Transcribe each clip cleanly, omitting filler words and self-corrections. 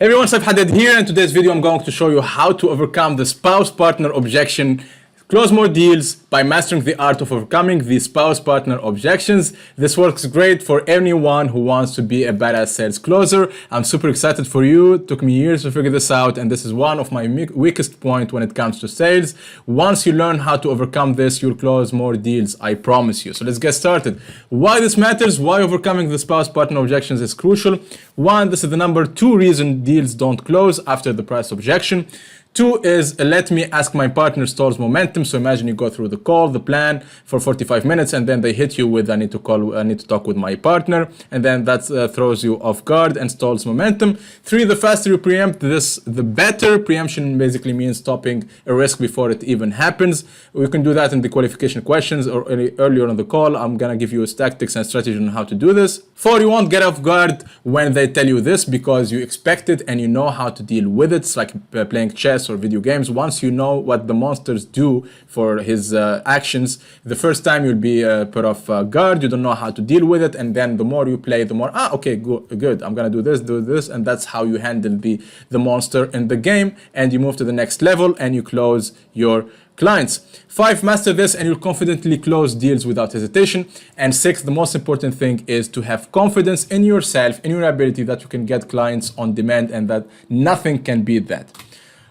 Hey everyone, Saif Hadid here. In today's video, I'm going to show you how to overcome the spouse-partner objection, close more deals by mastering the art of overcoming the spouse-partner objections. This works great for anyone who wants to be a badass sales closer. I'm super excited for you. It took me years to figure this out, and this is one of my weakest points when it comes to sales. Once you learn how to overcome this, you'll close more deals, I promise you. So let's get started. Why this matters, why overcoming the spouse-partner objections is crucial. One, this is the number 2 reason deals don't close after the price objection. 2 is let me ask my partner stalls momentum. So imagine you go through the call, the plan for 45 minutes, and then they hit you with I need to talk with my partner, and then that throws you off guard and stalls momentum. 3, the faster you preempt this, the better. Preemption basically means stopping a risk before it even happens. We can do that in the qualification questions or earlier on the call. I'm gonna give you tactics and strategy on how to do this. 4, you won't get off guard when they tell you this because you expect it and you know how to deal with it. It's like playing chess or video games. Once you know what the monsters do for his actions, the first time you'll be put off guard. You don't know how to deal with it, and then the more you play, the more okay, good, I'm gonna do this, and that's how you handle the monster in the game, and you move to the next level and you close your clients. 5, master this and you'll confidently close deals without hesitation. And 6, the most important thing is to have confidence in yourself, in your ability that you can get clients on demand and that nothing can beat that.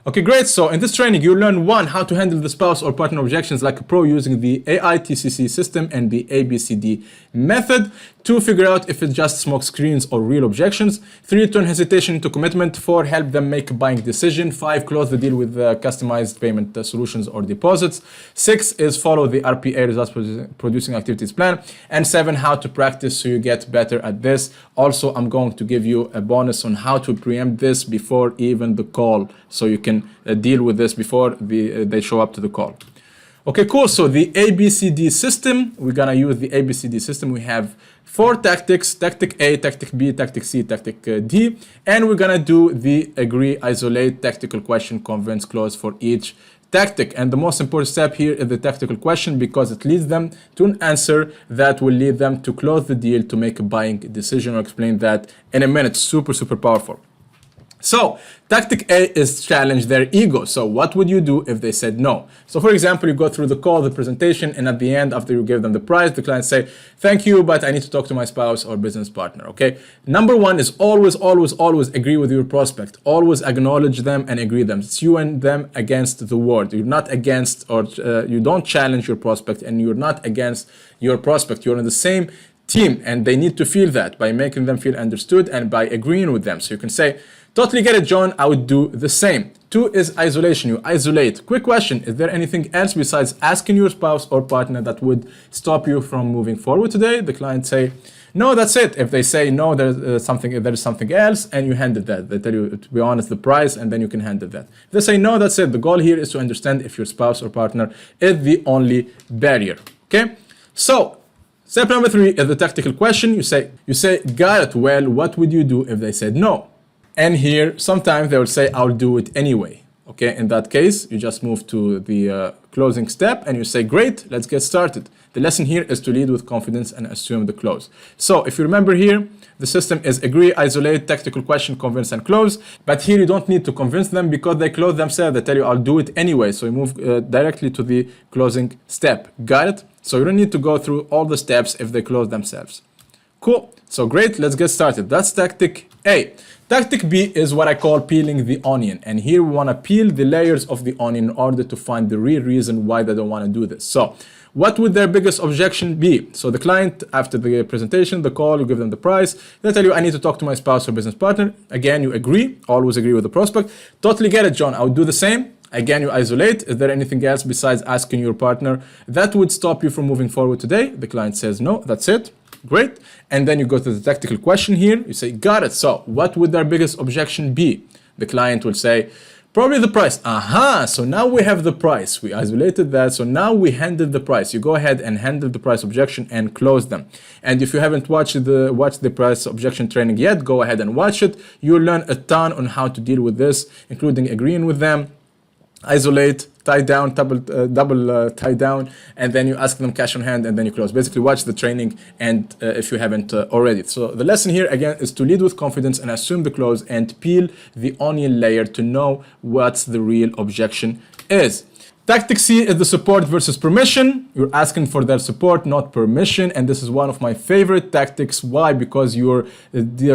Okay, great. So in this training, you'll learn 1, how to handle the spouse or partner objections like a pro using the AITCC system and the ABCD method. 2, figure out if it's just smoke screens or real objections. 3, turn hesitation into commitment. 4, help them make a buying decision. 5, close the deal with customized payment solutions or deposits. 6 is follow the RPA, results producing activities plan. And 7, how to practice so you get better at this. Also, I'm going to give you a bonus on how to preempt this before even the call, so you can deal with this before they show up to the call. Okay, cool. So the ABCD system, we're gonna use the ABCD system. We have 4 tactics: tactic A, tactic B, tactic C, tactic D, and we're gonna do the agree, isolate, tactical question, convince, close for each tactic. And the most important step here is the tactical question, because it leads them to an answer that will lead them to close the deal, to make a buying decision. I'll explain that in a minute. Super powerful. So tactic A is challenge their ego. So what would you do if they said no? So for example, you go through the call, the presentation, and at the end, after you give them the price, the client say, thank you, but I need to talk to my spouse or business partner. Okay. Number 1 is always agree with your prospect. Always acknowledge them and agree them. It's you and them against the world. You're not against, or you don't challenge your prospect, and you're not against your prospect. You're on the same team, and they need to feel that by making them feel understood and by agreeing with them. So you can say, totally get it, John. I would do the same. 2 is isolation. You isolate. Quick question. Is there anything else besides asking your spouse or partner that would stop you from moving forward today? The client say, no, that's it. If they say no, there's something else, and you handle that. They tell you, to be honest, the price, and then you can handle that. If they say no, that's it. The goal here is to understand if your spouse or partner is the only barrier. Okay. So step number 3 is the tactical question. You say, got it. Well, what would you do if they said no? And here, sometimes they will say, I'll do it anyway. Okay, in that case, you just move to the closing step and you say, great, let's get started. The lesson here is to lead with confidence and assume the close. So if you remember here, the system is agree, isolate, tactical question, convince, and close. But here you don't need to convince them because they close themselves. They tell you, I'll do it anyway. So you move directly to the closing step. Got it? So you don't need to go through all the steps if they close themselves. Cool. So great, let's get started. That's tactic A. Tactic B is what I call peeling the onion. And here we want to peel the layers of the onion in order to find the real reason why they don't want to do this. So what would their biggest objection be? So the client, after the presentation, the call, you give them the price. They tell you, I need to talk to my spouse or business partner. Again, you agree, always agree with the prospect. Totally get it, John. I would do the same. Again, you isolate. Is there anything else besides asking your partner that would stop you from moving forward today? The client says no, that's it. Great. And then you go to the tactical question here. You say, got it. So what would their biggest objection be? The client will say, probably the price. Aha. So now we have the price. We isolated that. So now we handled the price. You go ahead and handle the price objection and close them. And if you haven't watched the price objection training yet, go ahead and watch it. You'll learn a ton on how to deal with this, including agreeing with them, isolate, tie down, double tie down, and then you ask them cash on hand, and then you close. Basically, watch the training, and if you haven't already. So the lesson here again is to lead with confidence and assume the close, and peel the onion layer to know what's the real objection is. Tactic C is the support versus permission. You're asking for their support, not permission. And this is one of my favorite tactics. Why? Because you're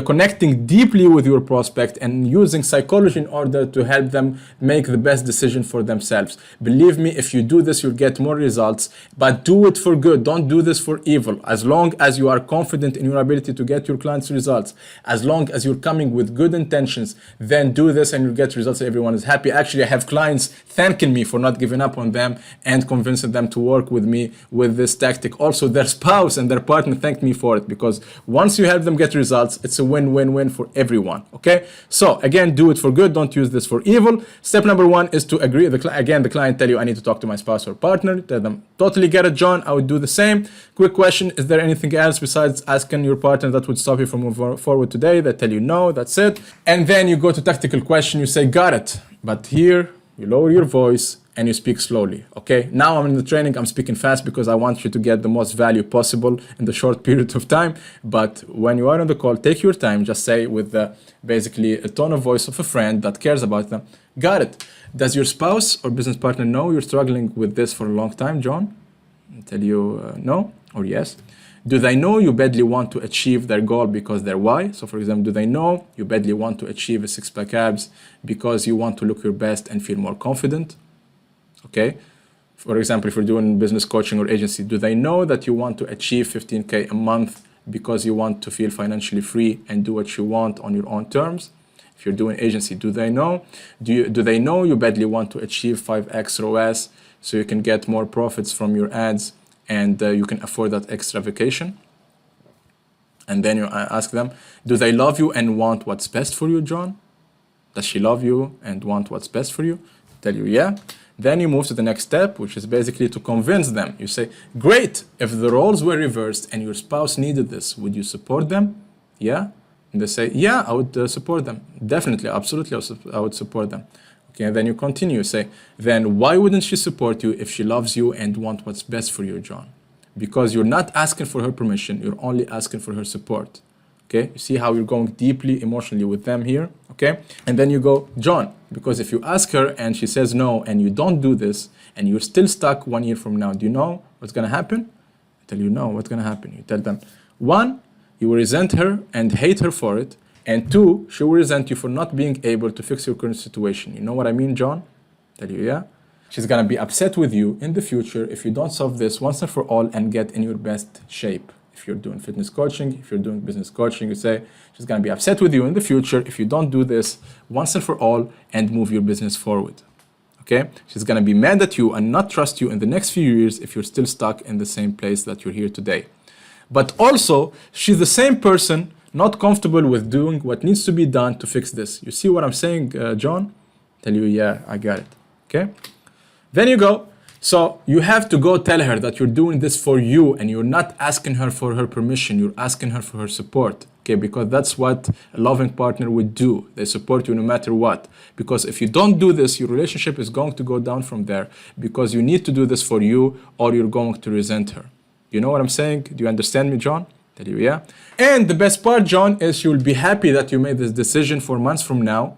connecting deeply with your prospect and using psychology in order to help them make the best decision for themselves. Believe me, if you do this, you'll get more results, but do it for good. Don't do this for evil. As long as you are confident in your ability to get your clients results, as long as you're coming with good intentions, then do this and you'll get results. Everyone is happy. Actually, I have clients thanking me for not giving up on them and convincing them to work with me with this tactic. Also, their spouse and their partner thanked me for it, because once you help them get results, it's a win-win-win for everyone. Okay, so again, do it for good. Don't use this for evil. Step number one is to agree. Again, the client tell you, I need to talk to my spouse or partner. Tell them, totally get it, John. I would do the same. Quick question: is there anything else besides asking your partner that would stop you from moving forward today? They tell you no, that's it. And then you go to tactical question. You say, got it. But here you lower your voice and you speak slowly. Okay, now I'm in the training, I'm speaking fast because I want you to get the most value possible in the short period of time. But when you are on the call, take your time. Just say with basically a tone of voice of a friend that cares about them, got it. Does your spouse or business partner know you're struggling with this for a long time, John? I'll tell you no or yes. Do they know you badly want to achieve their goal because they're why? So for example, do they know you badly want to achieve a six-pack abs because you want to look your best and feel more confident? Okay. For example, if you're doing business coaching or agency, do they know that you want to achieve 15K a month because you want to feel financially free and do what you want on your own terms? If you're doing agency, do they know? Do they know you badly want to achieve 5x ROAS so you can get more profits from your ads and you can afford that extra vacation? And then you ask them, do they love you and want what's best for you, John? Does she love you and want what's best for you? Tell you, yeah. Then you move to the next step, which is basically to convince them. You say, great, if the roles were reversed and your spouse needed this, would you support them? Yeah. And they say, yeah, I would support them. Definitely, absolutely, I would support them. Okay, and then you continue, say, then why wouldn't she support you if she loves you and wants what's best for you, John? Because you're not asking for her permission, you're only asking for her support. Okay, you see how you're going deeply emotionally with them here, okay? And then you go, John, because if you ask her and she says no and you don't do this and you're still stuck 1 year from now, do you know what's gonna happen? I tell you, no, what's gonna happen? You tell them, 1, you will resent her and hate her for it, and 2, she will resent you for not being able to fix your current situation. You know what I mean, John? I tell you, yeah? She's gonna be upset with you in the future if you don't solve this once and for all and get in your best shape. If you're doing fitness coaching, if you're doing business coaching, you say, she's going to be upset with you in the future if you don't do this once and for all and move your business forward. Okay? She's going to be mad at you and not trust you in the next few years if you're still stuck in the same place that you're here today. But also, she's the same person not comfortable with doing what needs to be done to fix this. You see what I'm saying, John? Tell you, yeah, I got it. Okay? Then you go. So you have to go tell her that you're doing this for you and you're not asking her for her permission, you're asking her for her support, okay? Because that's what a loving partner would do. They support you no matter what. Because if you don't do this, your relationship is going to go down from there because you need to do this for you or you're going to resent her. You know what I'm saying? Do you understand me, John? Tell you, yeah? And the best part, John, is you'll be happy that you made this decision 4 months from now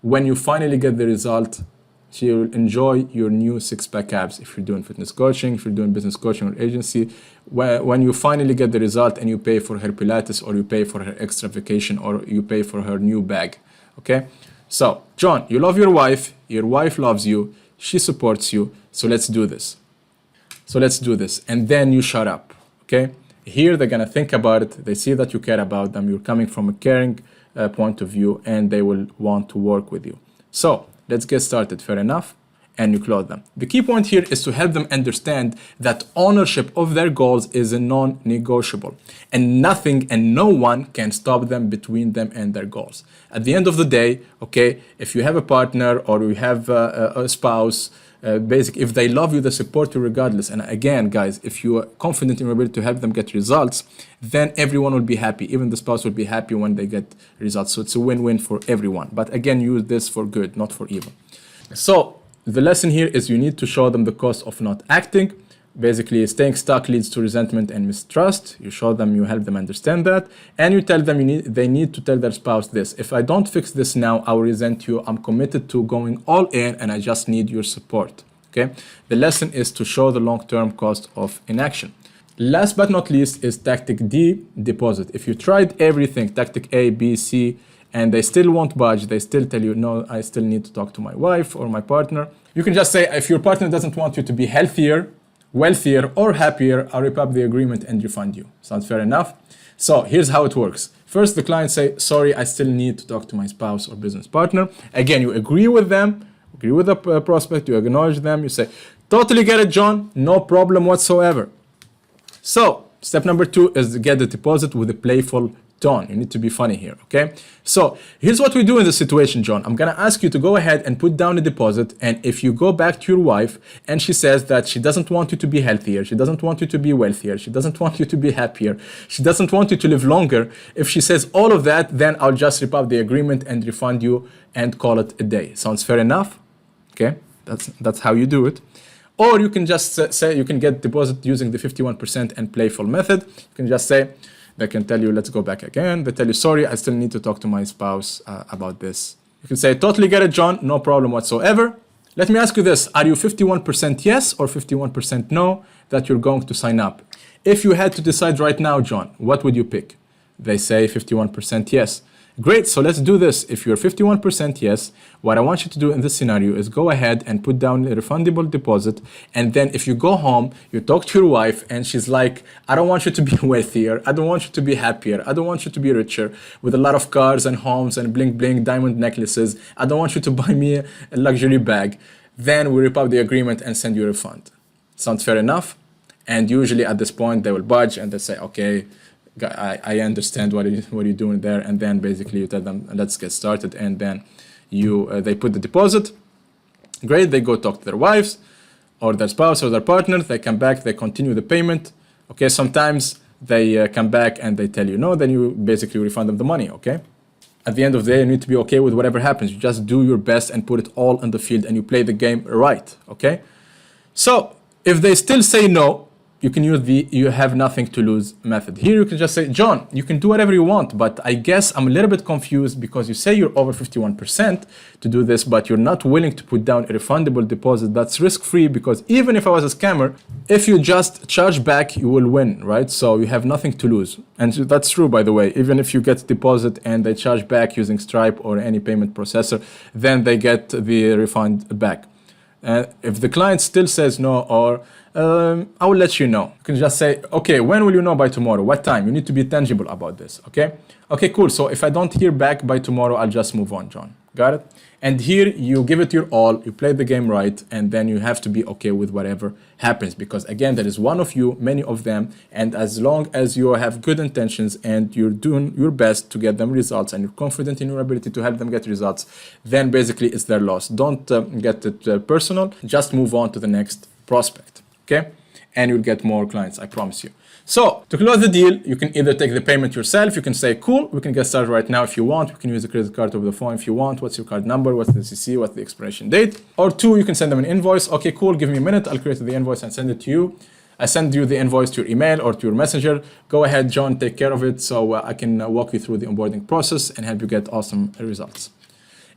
when you finally get the result. She will enjoy your new six-pack abs. If you're doing fitness coaching, if you're doing business coaching or agency, when you finally get the result and you pay for her Pilates or you pay for her extra vacation or you pay for her new bag, okay? So, John, you love your wife loves you, she supports you, so let's do this. And then you shut up, okay? Here they're gonna think about it, they see that you care about them, you're coming from a caring point of view and they will want to work with you. So, let's get started, fair enough? And you close them. The key point here is to help them understand that ownership of their goals is a non-negotiable and nothing and no one can stop them between them and their goals. At the end of the day, okay, if you have a partner or you have a spouse, if they love you, they support you regardless. And again, guys, if you are confident in your ability to help them get results, then everyone will be happy. Even the spouse will be happy when they get results. So it's a win-win for everyone. But again, use this for good, not for evil. So the lesson here is you need to show them the cost of not acting. Basically, staying stuck leads to resentment and mistrust. You show them, you help them understand that, and you tell them they need to tell their spouse this. If I don't fix this now, I will resent you. I'm committed to going all in, and I just need your support. Okay? The lesson is to show the long-term cost of inaction. Last but not least is tactic D, deposit. If you tried everything, tactic A, B, C, and they still won't budge, they still tell you, no, I still need to talk to my wife or my partner. You can just say, if your partner doesn't want you to be healthier, wealthier, or happier, I'll rip up the agreement and refund you. Sounds fair enough? So here's how it works. First, the client say, sorry, I still need to talk to my spouse or business partner. Again, you agree with them, agree with the prospect, you acknowledge them, you say, totally get it, John, no problem whatsoever. So step number 2 is to get the deposit with a playful tone. You need to be funny here, okay? So here's what we do in this situation, John. I'm gonna ask you to go ahead and put down a deposit, and if you go back to your wife and she says that she doesn't want you to be healthier, she doesn't want you to be wealthier, she doesn't want you to be happier, she doesn't want you to live longer, if she says all of that, then I'll just rip up the agreement and refund you and call it a day. Sounds fair enough? Okay, that's how you do it. Or you can just say, you can get deposit using the 51% and playful method. You can just say, they can tell you, let's go back again. They tell you, sorry, I still need to talk to my spouse about this. You can say, totally get it, John, no problem whatsoever. Let me ask you this, are you 51% yes or 51% no that you're going to sign up? If you had to decide right now, John, what would you pick? They say 51% yes. Great, so let's do this. If you're 51% yes, what I want you to do in this scenario is go ahead and put down a refundable deposit, and then if you go home, you talk to your wife and she's like, I don't want you to be wealthier, I don't want you to be happier, I don't want you to be richer with a lot of cars and homes and bling bling diamond necklaces, I don't want you to buy me a luxury bag. Then we rip up the agreement and send you a refund. Sounds fair enough? And usually at this point they will budge and they say, okay, I understand what you're doing there, and then basically you tell them, let's get started, and then they put the deposit. Great, they go talk to their wives or their spouse or their partner, they come back, they continue the payment. Okay, sometimes they come back and they tell you no, then you basically refund them the money, okay? At the end of the day, you need to be okay with whatever happens. You just do your best and put it all on the field and you play the game right, okay? So if they still say no, you can use the you have nothing to lose method. Here you can just say, John, you can do whatever you want, but I guess I'm a little bit confused because you say you're over 51% to do this, but you're not willing to put down a refundable deposit that's risk-free, because even if I was a scammer, if you just charge back, you will win, right? So you have nothing to lose. And that's true, by the way. Even if you get deposit and they charge back using Stripe or any payment processor, then they get the refund back. If the client still says no, or I will let you know. You can just say, okay, when will you know? By tomorrow? What time? You need to be tangible about this, okay? Okay, cool. So if I don't hear back by tomorrow, I'll just move on, John. Got it? And here you give it your all, you play the game right, and then you have to be okay with whatever happens, because again, there is one of you, many of them, and as long as you have good intentions and you're doing your best to get them results and you're confident in your ability to help them get results, then basically it's their loss. Don't get it personal, just move on to the next prospect, okay? And you'll get more clients, I promise you. So to close the deal, you can either take the payment yourself, you can say, cool, we can get started right now if you want, we can use a credit card over the phone if you want, what's your card number, what's the CC, what's the expiration date, or two, you can send them an invoice. Okay, cool, give me a minute, I'll create the invoice and send it to you. I send you the invoice to your email or to your messenger. Go ahead, John, take care of it, so I can walk you through the onboarding process and help you get awesome results.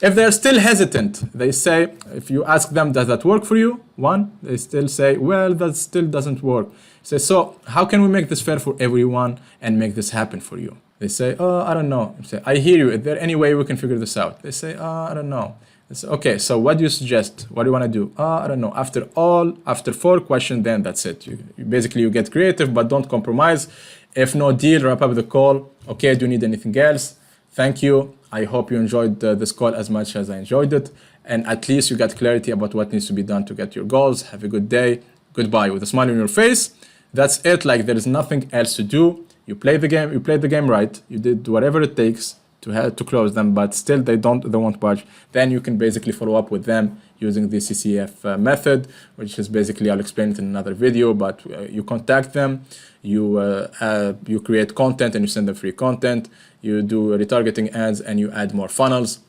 If they're still hesitant, they say, if you ask them, does that work for you? One, they still say, well, that still doesn't work. Say, so how can we make this fair for everyone and make this happen for you? They say, oh, I don't know. Say, I hear you. Is there any way we can figure this out? They say, I don't know. They say, okay, so what do you suggest? What do you want to do? I don't know. After 4 questions, then that's it. Basically, you get creative, but don't compromise. If no deal, wrap up the call. Okay, do you need anything else? Thank you. I hope you enjoyed this call as much as I enjoyed it. And at least you got clarity about what needs to be done to get your goals. Have a good day. Goodbye with a smile on your face. That's it. Like, there is nothing else to do. You play the game. You played the game right. You did whatever it takes to close them, but still they won't budge. Then you can basically follow up with them using the CCF method, which is basically, I'll explain it in another video, but you contact them, you create content and you send them free content, you do retargeting ads and you add more funnels,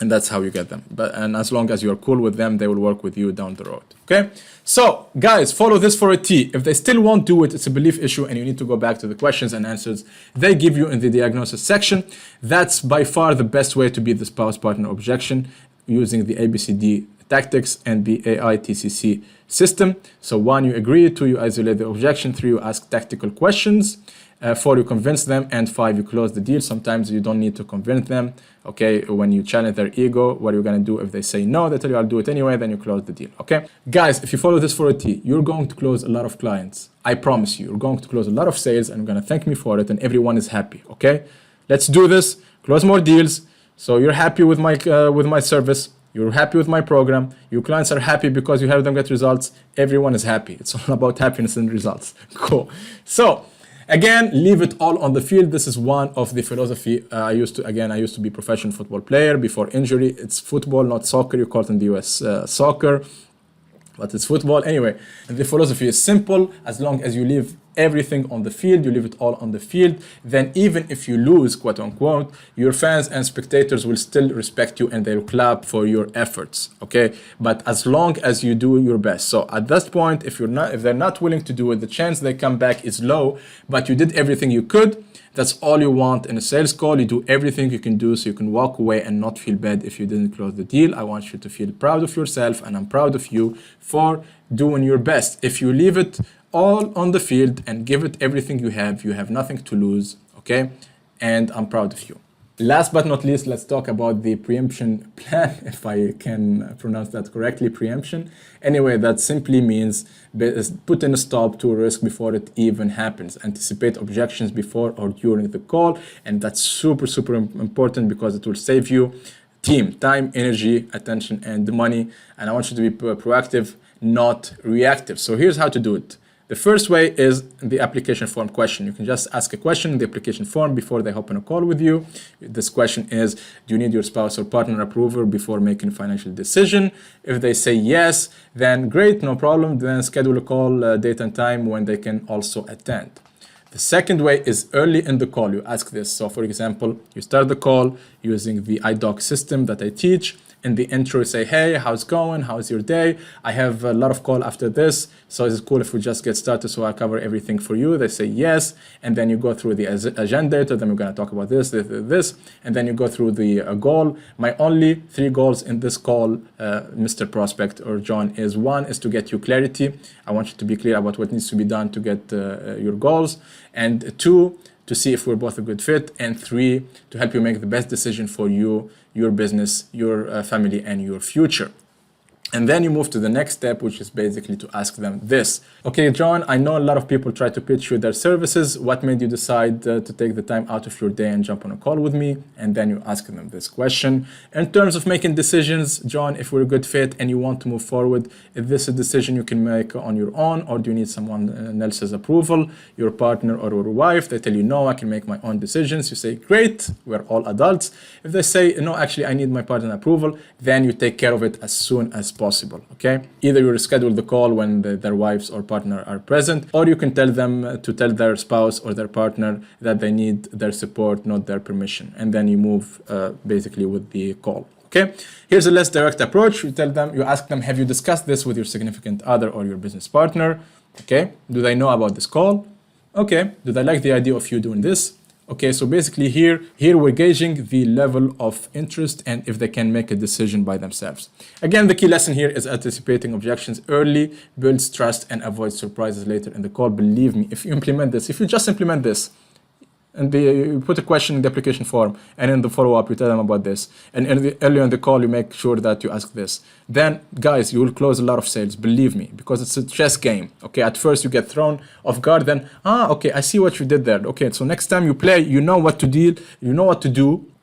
And that's how you get them. And as long as you're cool with them, they will work with you down the road. Okay? So, guys, follow this for a T. If they still won't do it, it's a belief issue and you need to go back to the questions and answers they give you in the diagnosis section. That's by far the best way to beat the spouse partner objection using the ABCD tactics and the AITCC system. So 1, you agree. 2, you isolate the objection. 3, you ask tactical questions. 4, you convince them, and 5, you close the deal. Sometimes you don't need to convince them. Okay, when you challenge their ego, what are you gonna do if they say no? They tell you I'll do it anyway, then you close the deal. Okay, guys, if you follow this for a T, you're going to close a lot of clients. I promise you, you're going to close a lot of sales, and you're gonna thank me for it, and everyone is happy. Okay, let's do this. Close more deals. So you're happy with my service. You're happy with my program. Your clients are happy because you help them get results. Everyone is happy. It's all about happiness and results. Cool. So again, leave it all on the field. This is one of the philosophy. I used to be a professional football player before injury. It's football, not soccer. You call it in the US soccer, but it's football. Anyway, the philosophy is simple. As long as you leave everything on the field, you leave it all on the field, then even if you lose, quote unquote, your fans and spectators will still respect you and they'll clap for your efforts. Okay, but as long as you do your best. So at that point, if they're not willing to do it, the chance they come back is low, but you did everything you could. That's all you want in a sales call. You do everything you can do so you can walk away and not feel bad if you didn't close the deal. I want you to feel proud of yourself, and I'm proud of you for doing your best. If you leave it all on the field and give it everything you have nothing to lose. Okay, and I'm proud of you. Last but not least, let's talk about the preemption plan, if I can pronounce that correctly, preemption. Anyway, that simply means put in a stop to a risk before it even happens. Anticipate objections before or during the call, and that's super, super important because it will save you time, energy, attention, and money. And I want you to be proactive, not reactive. So here's how to do it. The first way is the application form question. You can just ask a question in the application form before they hop on a call with you. This question is, do you need your spouse or partner approval before making a financial decision? If they say yes, then great, no problem. Then schedule a call, date and time when they can also attend. The second way is early in the call. You ask this. So for example, you start the call using the iDoc system that I teach. In the intro, you say, hey, how's it going? How's your day? I have a lot of call after this. So it's cool if we just get started so I cover everything for you. They say yes. And then you go through the agenda. Then we're going to talk about this. And then you go through the goal. My only 3 goals in this call, Mr. Prospect or John, is 1 is to get you clarity. I want you to be clear about what needs to be done to get your goals. And 2, to see if we're both a good fit, and 3, to help you make the best decision for you, your business, your family, and your future. And then you move to the next step, which is basically to ask them this. Okay, John, I know a lot of people try to pitch you their services. What made you decide to take the time out of your day and jump on a call with me? And then you ask them this question. In terms of making decisions, John, if we're a good fit and you want to move forward, is this a decision you can make on your own, or do you need someone else's approval, your partner or your wife? They tell you, no, I can make my own decisions. You say, great, we're all adults. If they say, no, actually, I need my partner approval, then you take care of it as soon as possible. Okay, either you reschedule the call when their wives or partner are present, or you can tell them to tell their spouse or their partner that they need their support, not their permission, and then you move basically with the call. Okay, here's a less direct approach. You ask them, have you discussed this with your significant other or your business partner? Okay, do they know about this call? Okay, do they like the idea of you doing this? Okay, so basically here we're gauging the level of interest and if they can make a decision by themselves. Again, the key lesson here is anticipating objections early builds trust and avoids surprises later in the call. Believe me, if you just implement this, and you put a question in the application form, and in the follow-up you tell them about this, and earlier in the call you make sure that you ask this, then guys, you will close a lot of sales, believe me, because it's a chess game. Okay, at first you get thrown off guard, then okay, I see what you did there. Okay, so next time you play, you know what to do,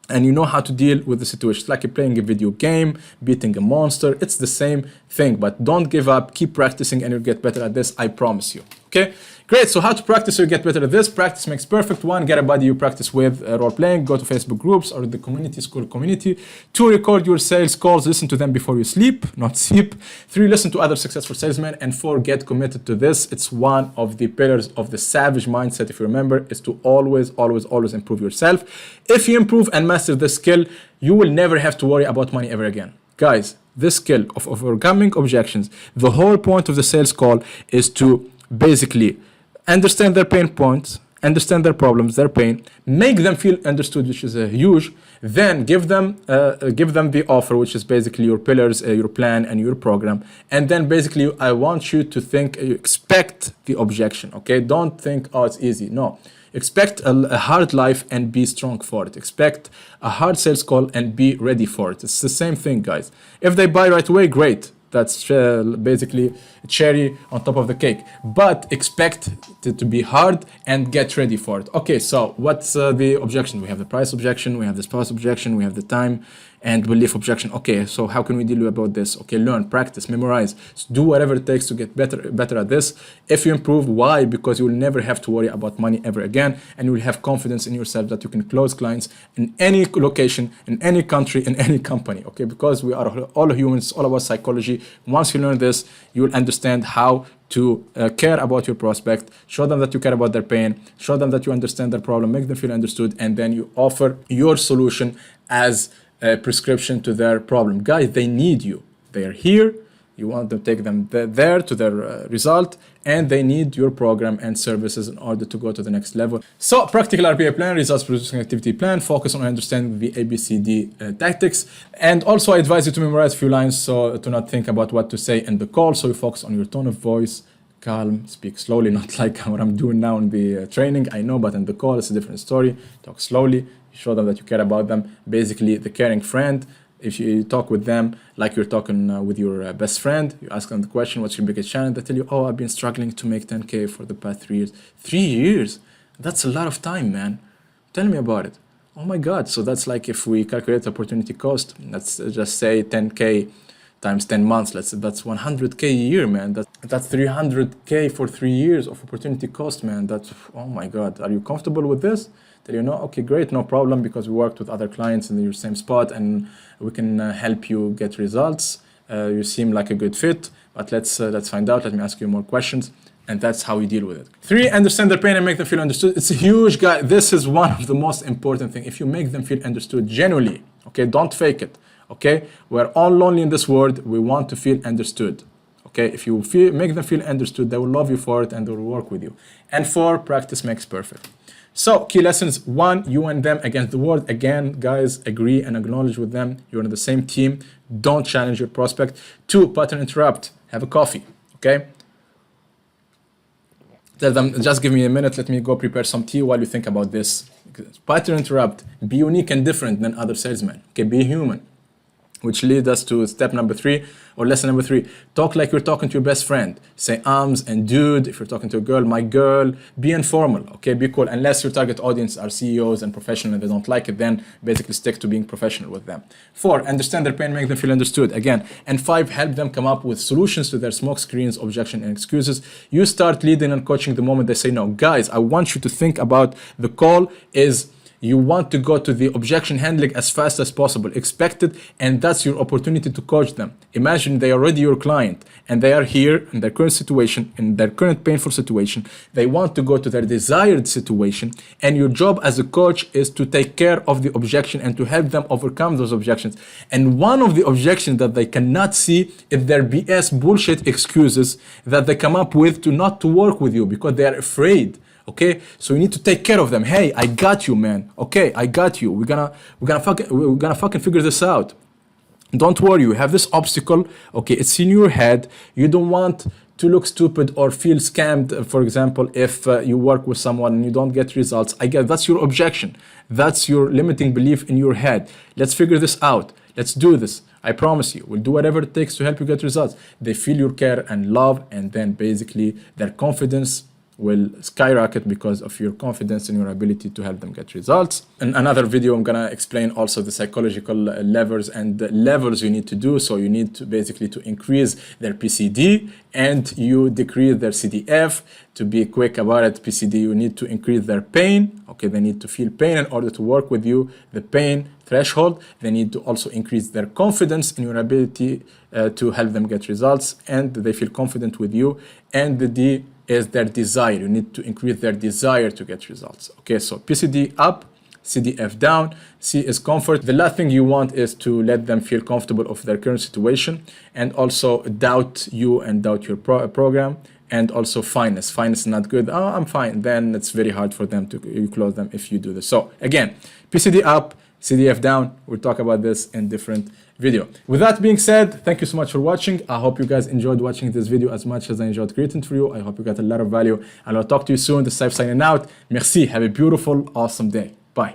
and you know how to deal with the situation. It's like you're playing a video game, beating a monster. It's the same thing, but don't give up, keep practicing, and you'll get better at this, I promise you. Okay, great. So how to practice so you get better at this? Practice makes perfect. 1, get a buddy you practice with role playing. Go to Facebook groups or the community, school community. 2, record your sales calls. Listen to them before you sleep, not sleep. 3, listen to other successful salesmen. And 4, get committed to this. It's one of the pillars of the savage mindset, if you remember, is to always, always, always improve yourself. If you improve and master this skill, you will never have to worry about money ever again. Guys, this skill of overcoming objections, the whole point of the sales call is to basically understand their pain points, understand their problems, their pain, make them feel understood, which is huge. Then give them the offer, which is basically your pillars, your plan, and your program. And then basically, I want you to think, you expect the objection. Okay, don't think, oh, it's easy. No, expect a hard life and be strong for it. Expect a hard sales call and be ready for it. It's the same thing, guys. If they buy right away, great. That's basically cherry on top of the cake. But expect it to be hard and get ready for it. Okay, so what's the objection? We have the price objection, we have the spouse objection, we have the time and belief objection. Okay, so how can we deal about this? Okay, learn, practice, memorize, do whatever it takes to get better at this. If you improve, why? Because you will never have to worry about money ever again, and you will have confidence in yourself that you can close clients in any location, in any country, in any company. Okay, because we are all humans, all about psychology. Once you learn this, you will understand how to care about your prospect, show them that you care about their pain, show them that you understand their problem, make them feel understood, and then you offer your solution as a prescription to their problem. Guys, they need you. They are here. You want to take them there to their result, and they need your program and services in order to go to the next level. So, practical RPA plan, results producing activity plan, focus on understanding the ABCD tactics. And also, I advise you to memorize a few lines so to not think about what to say in the call. So, you focus on your tone of voice, calm, speak slowly, not like what I'm doing now in the training. I know, but in the call, it's a different story. Talk slowly, show them that you care about them. Basically, the caring friend. If you talk with them like you're talking with your best friend, you ask them the question, what's your biggest challenge? They tell you, oh, I've been struggling to make 10K for the past 3 years. 3 years? That's a lot of time, man. Tell me about it. Oh my God. So that's like if we calculate opportunity cost, let's just say 10K times 10 months. That's 100K a year, man. That's 300K for 3 years of opportunity cost, man. That's, oh my God. Are you comfortable with this? Tell you, no, okay, great, no problem, because we worked with other clients in your same spot and we can help you get results. You seem like a good fit, but let's find out. Let me ask you more questions. And that's how you deal with it. 3, understand their pain and make them feel understood. It's a huge guy. This is one of the most important things. If you make them feel understood genuinely, okay, don't fake it, okay? We're all lonely in this world. We want to feel understood, okay? If you make them feel understood, they will love you for it and they will work with you. And 4, practice makes perfect. So, key lessons. 1, you and them against the world. Again, guys, agree and acknowledge with them. You're on the same team. Don't challenge your prospect. 2, pattern interrupt. Have a coffee, okay? Tell them, just give me a minute. Let me go prepare some tea while you think about this. Pattern interrupt. Be unique and different than other salesmen. Okay, be human. Which leads us to step number 3 or lesson number 3. Talk like you're talking to your best friend. Say and dude. If you're talking to a girl, my girl. Be informal, okay? Be cool. Unless your target audience are CEOs and professional and they don't like it, then basically stick to being professional with them. 4, understand their pain, make them feel understood. Again. And 5, help them come up with solutions to their smoke screens, objection, and excuses. You start leading and coaching the moment they say no. Guys, I want you to think about the call is you want to go to the objection handling as fast as possible. Expect it, and that's your opportunity to coach them. Imagine they are already your client, and they are here in their current situation, in their current painful situation. They want to go to their desired situation, and your job as a coach is to take care of the objection and to help them overcome those objections. And one of the objections that they cannot see is their BS bullshit excuses that they come up with to not to work with you because they are afraid. Okay, so you need to take care of them. Hey, I got you, man. Okay, I got you. We're gonna fucking figure this out. Don't worry. You have this obstacle. Okay, it's in your head. You don't want to look stupid or feel scammed. For example, if you work with someone and you don't get results, I get that's your objection. That's your limiting belief in your head. Let's figure this out. Let's do this. I promise you, we'll do whatever it takes to help you get results. They feel your care and love, and then basically their confidence will skyrocket because of your confidence in your ability to help them get results. In another video, I'm gonna explain also the psychological levers and the levels you need to do. So you need to basically to increase their PCD and you decrease their CDF. To be quick about it, PCD, you need to increase their pain. Okay, they need to feel pain in order to work with you, the pain threshold. They need to also increase their confidence in your ability to help them get results, and they feel confident with you. And the D is their desire. You need to increase their desire to get results. Okay, so PCD up, CDF down, C is comfort. The last thing you want is to let them feel comfortable of their current situation and also doubt you and doubt your program. And also fineness. Fineness is not good. Oh, I'm fine. Then it's very hard for them to close them if you do this. So again, PCD up, CDF down. We'll talk about this in different video. With that being said, thank you so much for watching. I hope you guys enjoyed watching this video as much as I enjoyed creating for you. I hope you got a lot of value, and I'll talk to you soon. This is Saif signing out. Merci. Have a beautiful, awesome day. Bye.